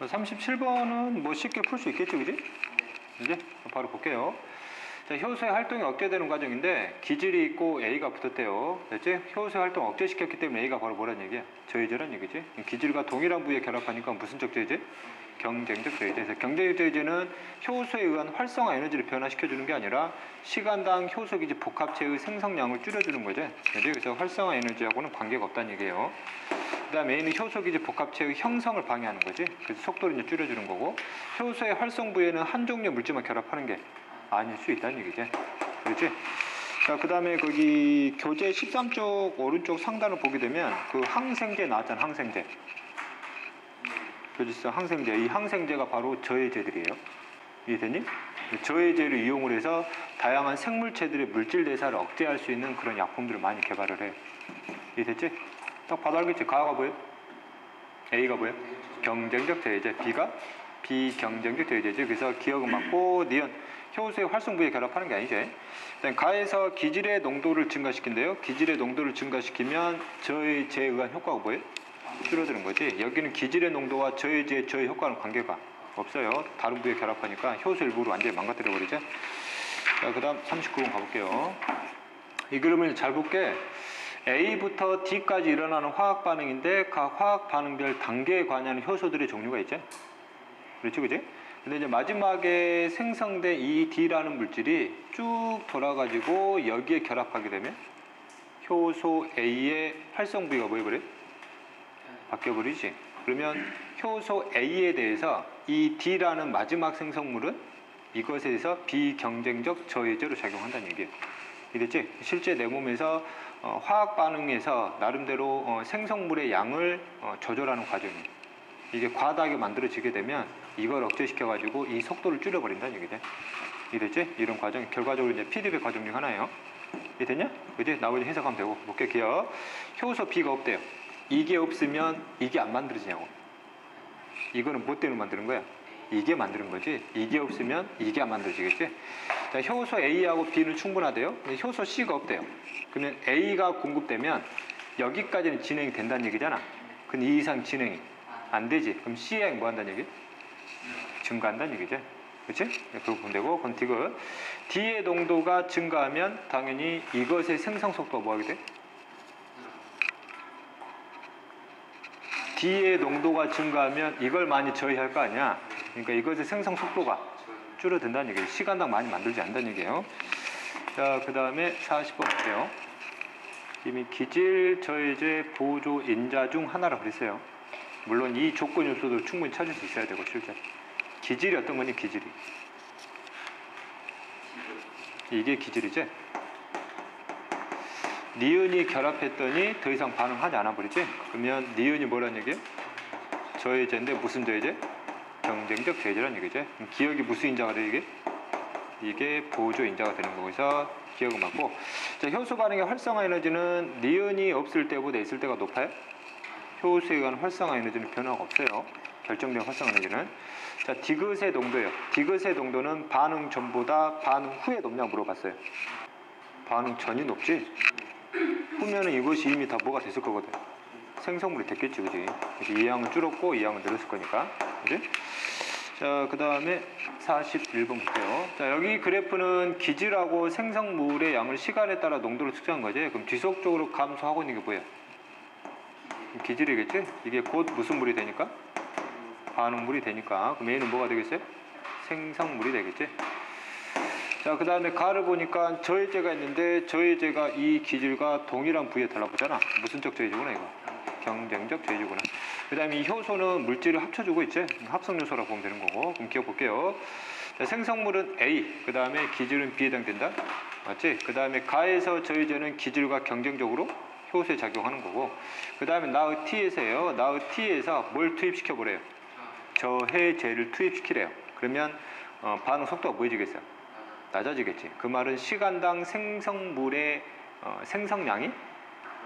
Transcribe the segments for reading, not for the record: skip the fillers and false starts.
37번은 뭐 쉽게 풀 수 있겠지, 그지? 이제 바로 볼게요. 자, 효소의 활동이 억제되는 과정인데 기질이 있고 A가 붙었대요. 됐지? 효소의 활동 억제시켰기 때문에 A가 바로 뭐란 얘기야? 저해제란 얘기지? 기질과 동일한 부위에 결합하니까 무슨적 저해제? 경쟁적 저해제. 그래서 경쟁적 저해제는 효소에 의한 활성화 에너지를 변화시켜주는 게 아니라 시간당 효소 기질 복합체의 생성량을 줄여주는 거지. 그래서 활성화 에너지하고는 관계가 없다는 얘기예요. 그 다음에 A는 효소 기질 복합체의 형성을 방해하는 거지. 그래서 속도를 이제 줄여주는 거고, 효소의 활성 부위에는 한 종류의 물질만 결합하는 게 아닐 수 있다는 얘기지. 그렇지? 자, 그 다음에 거기 교재 13쪽 오른쪽 상단을 보게 되면 그 항생제 나왔잖아, 항생제. 교재성 항생제. 이 항생제가 바로 저해제들이에요. 이해되니? 저해제를 이용을 해서 다양한 생물체들의 물질 대사를 억제할 수 있는 그런 약품들을 많이 개발을 해. 이해됐지? 딱 봐도 알겠지? 가가 뭐예요? A가 뭐예요? 경쟁적 저해제. B가 비경쟁적 저해제지. 그래서 기억은 맞고, 니은 효소의 활성 부위에 결합하는 게 아니죠. 가에서 기질의 농도를 증가시킨대요. 기질의 농도를 증가시키면 저해제에 의한 효과가 뭐예요? 줄어드는 거지. 여기는 기질의 농도와 저해제의 저해 효과는 관계가 없어요. 다른 부위에 결합하니까 효소 일부를 완전히 망가뜨려 버리죠. 자, 그 다음 39번 가볼게요. 이 그림을 잘 볼게. A부터 D까지 일어나는 화학 반응인데 각 화학 반응별 단계에 관여하는 효소들의 종류가 있죠. 그렇죠, 그지? 근데 이제 마지막에 생성된 이 D라는 물질이 쭉 돌아가지고 여기에 결합하게 되면 효소 A의 활성 부위가 뭐 해버려요? 바뀌어버리지. 그러면 효소 A에 대해서 이 D라는 마지막 생성물은 이것에 대해서 비경쟁적 저해제로 작용한다는 얘기예요. 이랬지? 실제 내 몸에서 화학 반응에서 나름대로 생성물의 양을 조절하는 과정이에요. 이게 과다하게 만들어지게 되면 이걸 억제시켜가지고 이 속도를 줄여버린다는 얘기죠. 이랬지? 이런 과정, 결과적으로 이제 피드백 과정 중 하나예요. 이해됐냐? 그지? 나머지 해석하면 되고. 볼게, 기억. 효소 B가 없대요. 이게 없으면 이게 안 만들어지냐고. 이거는 뭐 때문에 만드는 거야? 이게 만드는 거지. 이게 없으면 이게 안 만들어지겠지? 자, 효소 A하고 B는 충분하대요. 근데 효소 C가 없대요. 그러면 A가 공급되면 여기까지는 진행이 된다는 얘기잖아. 근데 이 이상 진행이 안 되지. 그럼 C의 양이 뭐 한다는 얘기? 증가한다는 얘기죠. 그치? 그거 보면 되고, 그건 디귿. D의 농도가 증가하면 당연히 이것의 생성 속도가 뭐 하게 돼? D의 농도가 증가하면 이걸 많이 저해할 거 아니야. 그러니까 이것의 생성 속도가 줄어든다는 얘기예요. 시간당 많이 만들지 않는다는 얘기예요. 자, 그 다음에 40번 볼게요. 이미 기질, 저해제, 보조, 인자 중 하나라고 그랬어요. 물론 이 조건 요소도 충분히 찾을 수 있어야 되고, 실제. 기질이 어떤 거니, 기질이? 이게 기질이지? 니은이 결합했더니 더 이상 반응하지 않아 버리지? 그러면 니은이 뭐란 얘기예요? 저해제인데 무슨 저해제? 경쟁적 저해제란 얘기죠. 그럼 기억이 무슨 인자가 돼, 이게? 이게 보조 인자가 되는 거기서 기억은 맞고. 자, 효소 반응의 활성화 에너지는 니은이 없을 때보다 있을 때가 높아요? 효소에 의한 활성화 에너지는 변화가 없어요. 결정된 활성화 에너지는. 자, 디귿의 농도예요. 디귿의 농도는 반응 전보다 반응 후에 높냐고 물어봤어요. 반응 전이 높지? 후면은 이것이 이미 다 뭐가 됐을 거거든. 생성물이 됐겠지, 그지? 이 양은 줄었고 이 양은 늘었을 거니까, 그지? 자, 그 다음에 41번 볼게요. 자, 여기 그래프는 기질하고 생성물의 양을 시간에 따라 농도를 측정한 거지. 그럼 지속적으로 감소하고 있는 게 뭐야? 기질이겠지? 이게 곧 무슨 물이 되니까? 반응물이 되니까. 그럼 얘는 뭐가 되겠어요? 생성물이 되겠지? 자, 그 다음에 가를 보니까 저해제가 있는데 저해제가 이 기질과 동일한 부위에 달라붙잖아. 무슨적 저해제구나, 이거. 경쟁적 저해제구나. 그 다음에 이 효소는 물질을 합쳐주고 있지? 합성요소라고 보면 되는 거고. 그럼 기억 볼게요. 자, 생성물은 A, 그 다음에 기질은 B에 해당된다. 맞지? 그 다음에 가에서 저해제는 기질과 경쟁적으로 효소에 작용하는 거고. 그 다음에 나의 T에서요. 나의 T에서 뭘 투입시켜보래요? 저해제를 투입시키래요. 그러면 반응 속도가 뭐해지겠어요? 낮아지겠지. 그 말은 시간당 생성물의 생성량이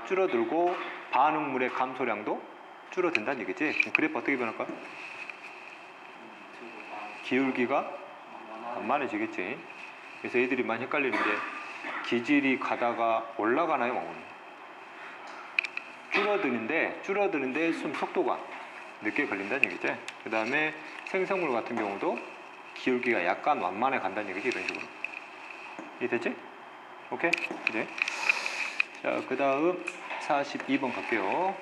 줄어들고 반응물의 감소량도 줄어든다는 얘기지. 그래프 어떻게 변할까? 기울기가 만만해지겠지. 그래서 애들이 많이 헷갈리는 게 기질이 가다가 올라가나요? 줄어드는데 속도가 늦게 걸린다는 얘기지. 그 다음에 생성물 같은 경우도 기울기가 약간 완만해 간다는 얘기지. 이런 식으로. 이해됐지? 오케이? 그지? 자, 그 다음 42번 갈게요.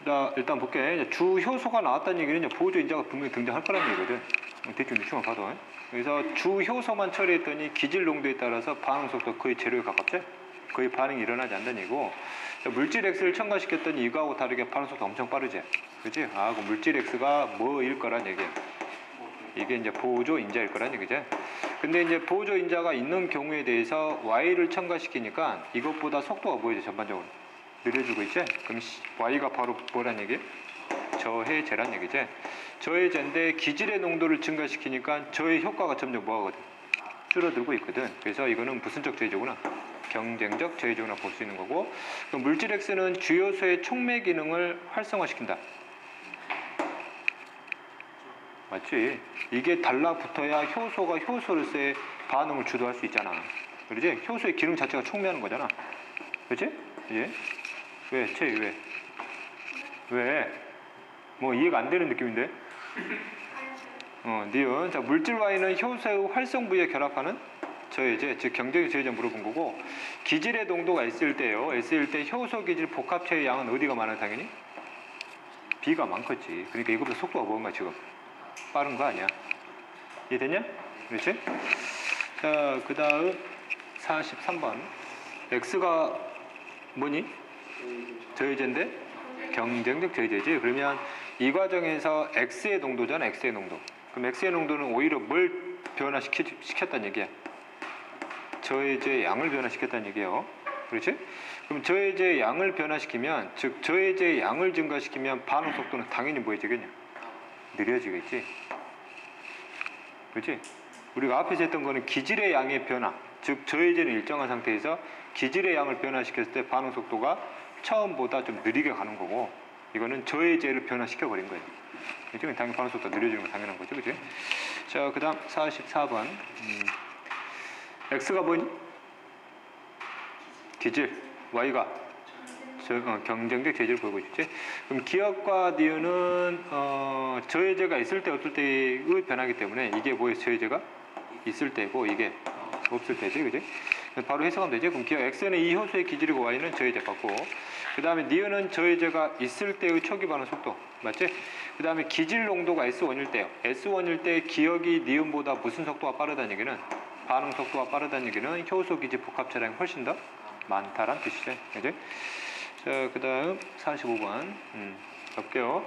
자, 일단 볼게. 주 효소가 나왔다는 얘기는 보조 인자가 분명히 등장할 거라는 얘기거든. 대충 봐도. 그래서 주 효소만 처리했더니 기질 농도에 따라서 반응 속도 거의 제로에 가깝지? 거의 반응이 일어나지 않는다는 얘기고, 물질 X를 첨가시켰더니 이거하고 다르게 반응 속도 엄청 빠르지? 그치? 아, 그 물질 X가 뭐일 거란 얘기야. 이게 이제 보조 인자일 거란 얘기지. 근데 이제 보조 인자가 있는 경우에 대해서 Y를 첨가시키니까 이것보다 속도가 뭐이지 전반적으로? 느려지고 있지? 그럼 Y가 바로 뭐란 얘기야? 저해제란 얘기지. 저해제인데 기질의 농도를 증가시키니까 저해 효과가 점점 뭐하거든? 줄어들고 있거든. 그래서 이거는 무슨적 저해제구나? 경쟁적 저해제구나 볼 수 있는 거고, 그럼 물질 X는 주요소의 촉매 기능을 활성화시킨다. 맞지? 이게 달라붙어야 효소가 효소로서의 반응을 주도할 수 있잖아. 그러지? 효소의 기능 자체가 촉매하는 거잖아. 그렇지? 예? 왜? 왜? 왜? 뭐 이해가 안 되는 느낌인데? 니은. 자, 물질 Y는 효소의 활성 부위에 결합하는 저해제, 즉 경쟁적 저해제 물어본 거고, 기질의 농도가 S일 때요. S일 때 효소 기질 복합체의 양은 어디가 많아 당연히? B가 많겠지. 그러니까 이것보다 속도가 뭔가 지금? 빠른 거 아니야? 이해됐냐? 그렇지? 자, 그 다음 43번. X가 뭐니? 저해제인데 경쟁적 저해제지. 그러면 이 과정에서 X의 농도잖아. X의 농도. 그럼 X의 농도는 오히려 뭘 변화시켰다는 얘기야? 저해제의 양을 변화시켰다는 얘기예요. 그렇지? 그럼 저해제의 양을 변화시키면, 즉 저해제의 양을 증가시키면 반응 속도는 당연히 뭐해지겠냐? 느려지겠지. 그렇지? 우리가 앞에서 했던 거는 기질의 양의 변화, 즉 저해제는 일정한 상태에서 기질의 양을 변화시켰을 때 반응 속도가 처음보다 좀 느리게 가는 거고, 이거는 저해제를 변화시켜버린 거예요. 그렇죠? 당연히 반응 속도가 느려지는 건 당연한 거죠. 그렇지? 자, 그 다음 44번. X가 뭐니? 기질. Y가 경쟁적 저해제를 보이고 있지. 그럼 기억과 니은은 저해제가 있을 때 없을 때의 변화이기 때문에 이게 뭐예요? 저해제가 있을 때고 이게 없을 때지, 그지? 바로 해석하면 되지. 그럼 기억 X는 이 효소의 기질이고 Y는 저해제 같고, 그 다음에 니은은 저해제가 있을 때의 초기 반응 속도, 맞지? 그 다음에 기질 농도가 S1일 때요. S1일 때 기억이 니은보다 무슨 속도가 빠르다는 얘기는, 반응 속도가 빠르다는 얘기는 효소 기질 복합체량이 훨씬 더 많다란 뜻이죠. 그지? 자, 그 다음 45번. 볼게요.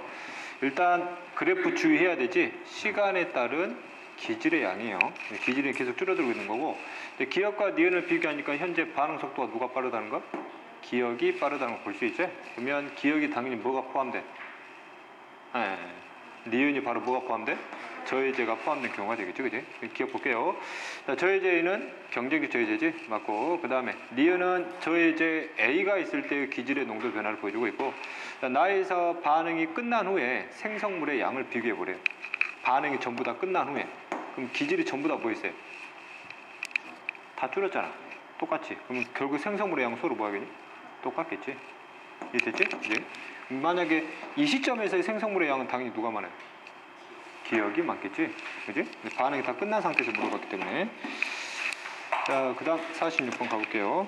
일단 그래프 주의해야 되지. 시간에 따른 기질의 양이에요. 기질이 계속 줄어들고 있는 거고, 기억과 니은을 비교하니까 현재 반응 속도가 누가 빠르다는 거? 기억이 빠르다는 걸 볼 수 있죠. 그러면 기억이 당연히 뭐가 포함돼? 니은이 바로 뭐가 포함돼? 저해제가 포함된 경우가 되겠죠. 그지? 기억 볼게요. 자, 저해제는 경쟁적 저해제지. 맞고, 그 다음에 니은은 저해제 A가 있을 때의 기질의 농도 변화를 보여주고 있고, 자, 나에서 반응이 끝난 후에 생성물의 양을 비교해 보래요. 반응이 전부 다 끝난 후에. 그럼 기질이 전부 다 뭐 있어요? 다 줄었잖아. 똑같이. 그럼 결국 생성물의 양은 서로 뭐 하겠니? 똑같겠지. 이해됐지? 이제 만약에 이 시점에서의 생성물의 양은 당연히 누가 많아요? 기억이 많겠지? 그지? 반응이 다 끝난 상태에서 물어봤기 때문에. 자, 그 다음 46번 가볼게요.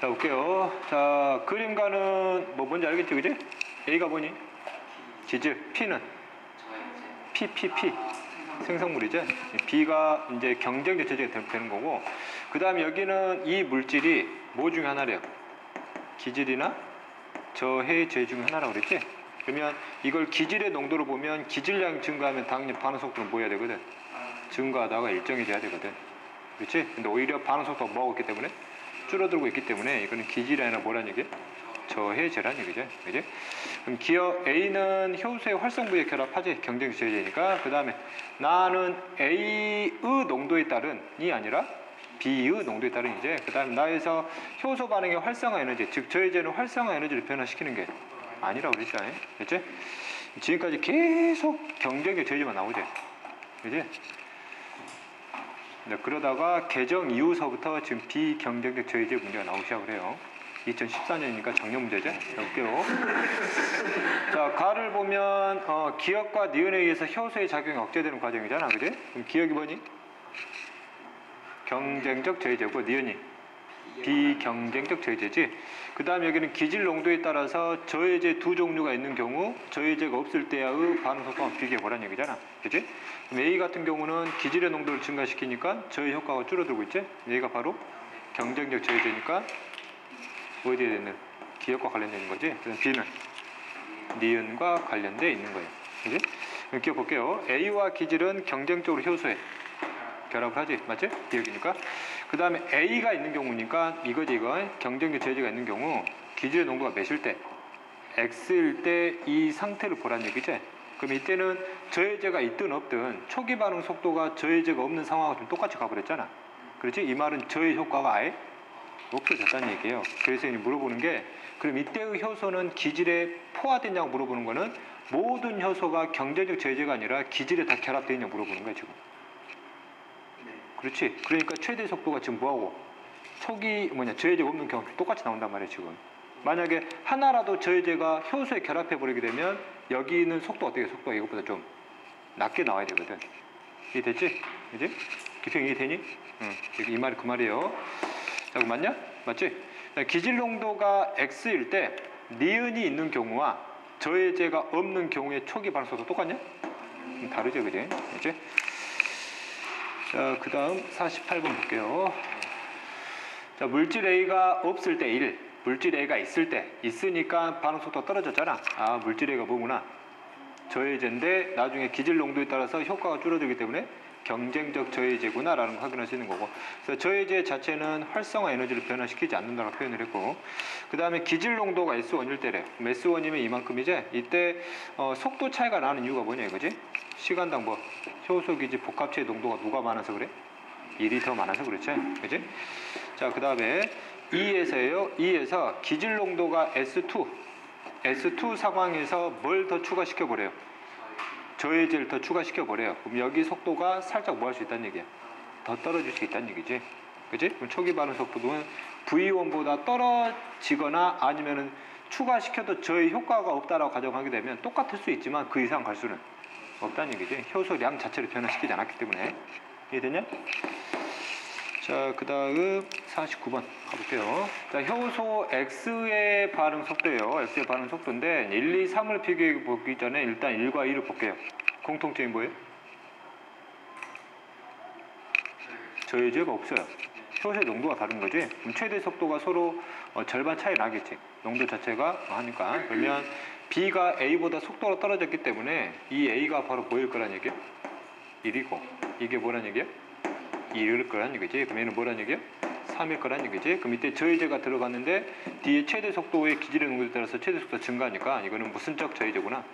자, 볼게요. 자, 그림가는 뭐 뭔지 알겠지? 그지? A가 뭐니? 기질. P는? P. 생성물이죠? B가 이제 경쟁적 저해제가 되는 거고, 그 다음에 여기는 이 물질이 뭐 중에 하나래요? 기질이나 저해제 중에 하나라고 그랬지? 그러면 이걸 기질의 농도로 보면 기질량이 증가하면 당연히 반응 속도는 뭐 해야 되거든? 증가하다가 일정해져야 되거든. 그렇지? 근데 오히려 반응 속도가 뭐하고 있기 때문에? 줄어들고 있기 때문에 이거는 기질이 아니라 뭐란 얘기야? 저해제란 얘기죠. 그지? 그럼 기억 A는 효소의 활성 부위에 결합하지? 경쟁적 저해제니까. 그 다음에 나는 A의 농도에 따른이 아니라 B의 농도에 따른 이제. 그 다음에 나에서 효소 반응의 활성화 에너지, 즉 저해제는 활성화 에너지를 변화시키는 게 아니라고 그랬죠. 그치? 지금까지 계속 경쟁적 저해제만 나오지. 그치? 네, 그러다가 개정 이후서부터 지금 비경쟁적 저해제 문제가 나오기 시작을 해요. 2014년이니까 작년 문제죠. 볼게요. 자, 가를 보면 기억과 니은에 의해서 효소의 작용이 억제되는 과정이잖아, 그지? 그럼 기억이 뭐니? 경쟁적 저해제고 니은이 비경쟁적 저해제지. 그 다음 여기는 기질 농도에 따라서 저해제 두 종류가 있는 경우 저해제가 없을 때의 반응 속도만 비교해보라는 얘기잖아, 그지? 그럼 A 같은 경우는 기질의 농도를 증가시키니까 저해 효과가 줄어들고 있지? A가 바로 경쟁적 저해제니까 어디에 있는 기억과 관련되어 있는 거지. 그럼 B는 니은과 관련되어 있는 거예요. 그지? 그럼 기억 볼게요. A와 기질은 경쟁적으로 효소에 결합을 하지. 맞지? 기억이니까. 그 다음에 A가 있는 경우니까 이거지, 이거. 경쟁적 저해제가 있는 경우 기질의 농도가 몇일 때? X일 때 이 상태를 보란 얘기지. 그럼 이때는 저해제가 있든 없든 초기 반응 속도가 저해제가 없는 상황하고 좀 똑같이 가버렸잖아. 그렇지? 이 말은 저해 효과가 아예 없어졌다는 얘기예요. 그래서 이제 물어보는 게, 그럼 이때의 효소는 기질에 포화됐냐고 물어보는 거는 모든 효소가 경쟁적 저해제가 아니라 기질에 다 결합되어 있냐고 물어보는 거야, 지금. 그렇지? 그러니까 최대 속도가 지금 뭐하고 초기 저해제가 없는 경우 똑같이 나온단 말이야, 지금. 만약에 하나라도 저해제가 효소에 결합해 버리게 되면 여기는 속도가 어떻게 속도가 이것보다 좀 낮게 나와야 되거든. 이해됐지? 이제 기평 이해되니? 응. 이 말이 그 말이에요. 자, 그럼 맞냐? 맞지? 기질 농도가 X일 때 니은이 있는 경우와 저해제가 없는 경우의 초기 반응 속도 똑같냐? 다르죠, 그지? 이제 자, 그 다음 48번 볼게요. 자, 물질 A가 없을 때 1, 물질 A가 있을 때, 있으니까 반응 속도가 떨어졌잖아. 아, 물질 A가 뭐구나? 저해제인데 나중에 기질 농도에 따라서 효과가 줄어들기 때문에 경쟁적 저해제구나 라는 걸 확인할 수 있는 거고, 그래서 저해제 자체는 활성화 에너지를 변화시키지 않는다고 표현을 했고, 그 다음에 기질 농도가 S1일 때래. S1이면 이만큼이지. 이때 속도 차이가 나는 이유가 뭐냐 이거지? 시간당 효소 기질 복합체 농도가 누가 많아서 그래? 1이 더 많아서 그렇지, 그지? 자, 그 다음에 2에서 기질 농도가 S2 상황에서 뭘 더 추가시켜 버려요? 저해제를 더 추가시켜 버려요. 그럼 여기 속도가 살짝 뭐 할 수 있다는 얘기야? 더 떨어질 수 있다는 얘기지, 그지? 그럼 초기 반응 속도는 V1보다 떨어지거나 아니면은 추가시켜도 저해 효과가 없다라고 가정하게 되면 똑같을 수 있지만 그 이상 갈 수는 없다는 얘기지. 효소량 자체를 변화시키지 않았기 때문에. 이해되냐? 자, 그 다음 49번 가볼게요. 자, 효소 X의 반응 속도예요. X의 반응 속도인데 1, 2, 3을 비교해 보기 전에 일단 1과 2를 볼게요. 공통점이 뭐예요? 저해제가 없어요. 효소의 농도가 다른 거지. 그럼 최대 속도가 서로 절반 차이 나겠지. 농도 자체가 하니까. 그러면 B가 A보다 속도가 떨어졌기 때문에 이 A가 바로 뭐일 거란 얘기야? 1이고 이게 뭐란 얘기야? 2일 거란 얘기지. 그럼 얘는 뭐란 얘기야? 3일 거란 얘기지. 그럼 이때 저해제가 들어갔는데 뒤에 최대 속도의 기질의 농도에 따라서 최대 속도가 증가하니까 이거는 무슨적 저해제구나?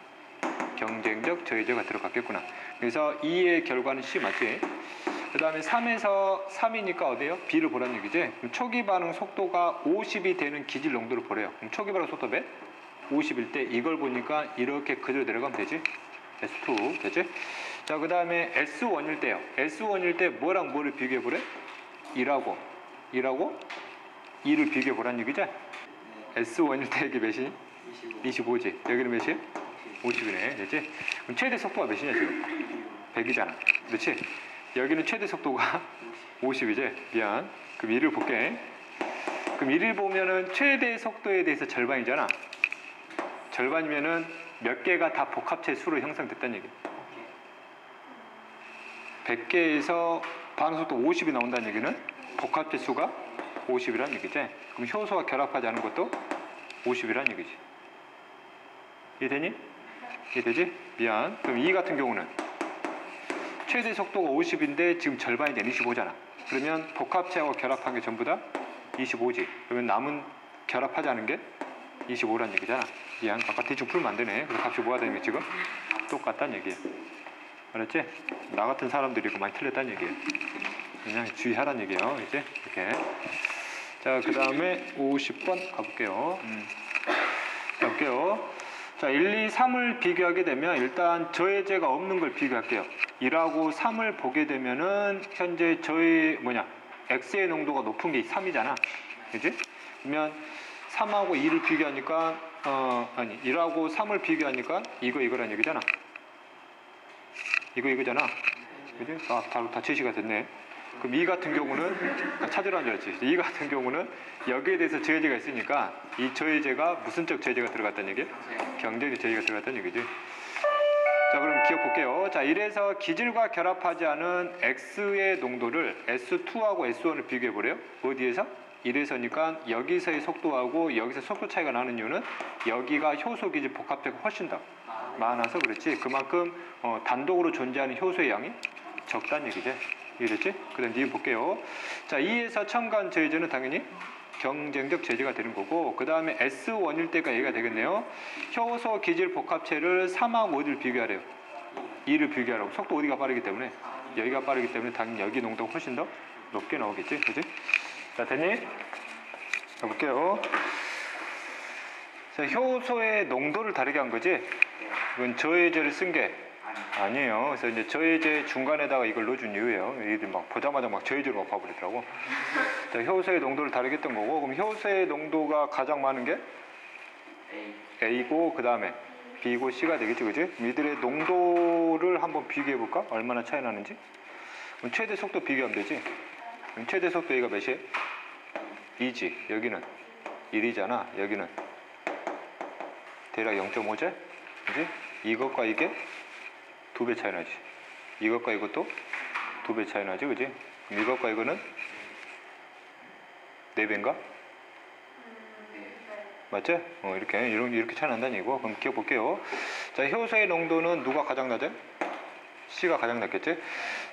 경쟁적 저해제가 들어갔겠구나. 그래서 2의 결과는 C 맞지? 그 다음에 3에서 3이니까 어디에요? B를 보란 얘기지. 그럼 초기 반응 속도가 50이 되는 기질 농도를 보래요. 그럼 초기 반응 속도 몇? 50일 때 이걸 보니까 이렇게 그대로 내려가면 되지? S2 되지? 자, 그 다음에 S1일 때요. S1일 때 뭐랑 뭐를 비교해 보래? 2를 비교해 보란 얘기죠? S1일 때 이게 몇이니? 25지. 여기는 몇이에요? 50이네. 되지? 그럼 최대 속도가 몇이냐 지금? 100이잖아. 그렇지? 여기는 최대 속도가 50이지? 미안. 그럼 1을 볼게. 그럼 1을 보면은 최대 속도에 대해서 절반이잖아. 절반이면은 몇 개가 다 복합체 수로 형성됐다는 얘기야. 100개에서 반응 속도 50이 나온다는 얘기는 복합체 수가 50이라는 얘기지. 그럼 효소가 결합하지 않은 것도 50이라는 얘기지. 이해되니? 이해되지? 미안. 그럼 이 같은 경우는 최대 속도가 50인데 지금 절반이 된 25잖아. 그러면 복합체하고 결합한 게 전부 다 25지. 그러면 남은 결합하지 않은 게 25란 얘기잖아. 미안. 아까 대충 풀면 안 되네. 그래서 값이 뭐가 되는 게 지금 똑같다는 얘기야. 알았지? 나 같은 사람들이 이거 많이 틀렸다는 얘기예요. 그냥 주의하라는 얘기예요. 이제 이렇게. 자, 그 다음에 50번 가볼게요. 가볼게요. 자, 1, 2, 3을 비교하게 되면 일단 저해제가 없는 걸 비교할게요. 1하고 3을 보게 되면은 현재 X의 농도가 높은 게 3이잖아. 그지? 그러면 3하고 2를 비교하니까 아니 1하고 3을 비교하니까 이거란 얘기잖아. 이거잖아. 그지? 바로 다 제시가 됐네. 그럼 이 같은 경우는 찾으라는 줄 알지. 이 같은 경우는 여기에 대해서 저해제가 있으니까 이 저해제가 무슨적 저해제가 들어갔다는 얘기? 경제적 저해제가 들어갔다는 얘기지. 자, 그럼 기억 볼게요. 자, 이래서 기질과 결합하지 않은 X의 농도를 S2하고 S1을 비교해 보래요. 어디에서? 이래서니까 여기서의 속도하고 여기서 속도 차이가 나는 이유는 여기가 효소 기질 복합체가 훨씬 더 많아서 그렇지. 그만큼 단독으로 존재하는 효소의 양이 적다는 얘기지. 이해됐지? 그 다음 뒤에 볼게요. 자, 2에서 첨가한 저해제는 당연히 경쟁적 저해제가 되는 거고, 그 다음에 S1일 때가 얘기가 되겠네요. 효소 기질 복합체를 3하고 5를 비교하래요. 2를 비교하라고. 속도 어디가 빠르기 때문에, 여기가 빠르기 때문에 당연히 여기 농도가 훨씬 더 높게 나오겠지. 그지? 자, 됐니? 자, 볼게요. 자, 효소의 농도를 다르게 한 거지. 이건 저해제를 쓴 게 아니에요. 그래서 이제 저해제 중간에다가 이걸 넣어준 이유예요. 얘들 막 보자마자 막 저해제로 막 봐버리더라고. 자, 효소의 농도를 다르게 했던 거고, 그럼 효소의 농도가 가장 많은 게 A고, 그 다음에 B고 C가 되겠지, 그지? 이들의 농도를 한번 비교해 볼까? 얼마나 차이 나는지. 그럼 최대 속도 비교하면 되지. 그럼 최대 속도 A가 몇이에요? 2지. 여기는 1이잖아. 여기는 대략 0.5제? 그지? 이것과 이게 2배 차이 나지. 이것과 이것도 2배 차이 나지, 그지? 이것과 이거는 4배인가? 맞지? 이렇게 차이 난다는 얘기고. 그럼 기억 볼게요. 자, 효소의 농도는 누가 가장 낮아요? C가 가장 낮겠지?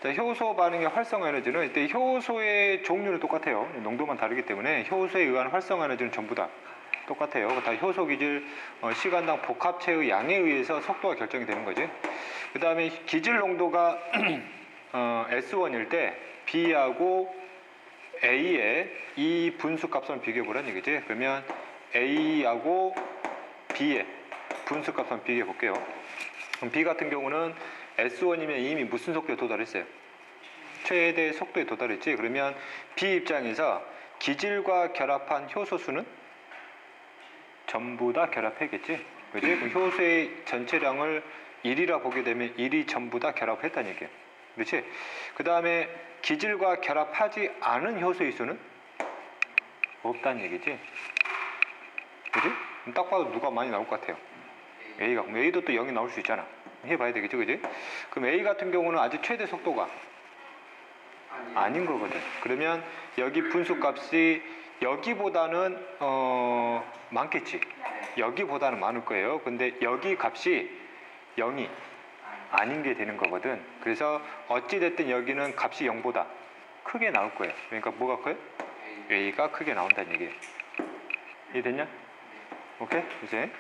자, 효소 반응의 활성화 에너지는 이때 효소의 종류는 똑같아요. 농도만 다르기 때문에 효소에 의한 활성화 에너지는 전부 다 똑같아요. 다 효소 기질 시간당 복합체의 양에 의해서 속도가 결정이 되는 거지. 그 다음에 기질 농도가 S1일 때 B하고 A의 이 분수 값을 비교해 보라는 얘기지. 그러면 A하고 B의 분수 값을 한번 비교해 볼게요. 그럼 B 같은 경우는 S1이면 이미 무슨 속도에 도달했어요? 최대 속도에 도달했지. 그러면 B 입장에서 기질과 결합한 효소 수는 전부 다 결합했겠지. 그지? 그럼 효소의 전체량을 1이라 보게 되면 1이 전부 다 결합했다는 얘기예요. 그렇지? 그 다음에 기질과 결합하지 않은 효소의 수는 없다는 얘기지. 그지? 딱 봐도 누가 많이 나올 것 같아요? A가. 그럼 A도 또 0이 나올 수 있잖아. 해봐야 되겠죠, 그지? 그럼 A 같은 경우는 아직 최대 속도가 아닌 거거든. 그러면 여기 분수값이 여기보다는 많겠지. 여기보다는 많을 거예요. 근데 여기 값이 0이 아닌 게 되는 거거든. 그래서 어찌됐든 여기는 값이 0보다 크게 나올 거예요. 그러니까 뭐가 커요? A가 크게 나온다는 얘기예요. 이해됐냐? 오케이? 이제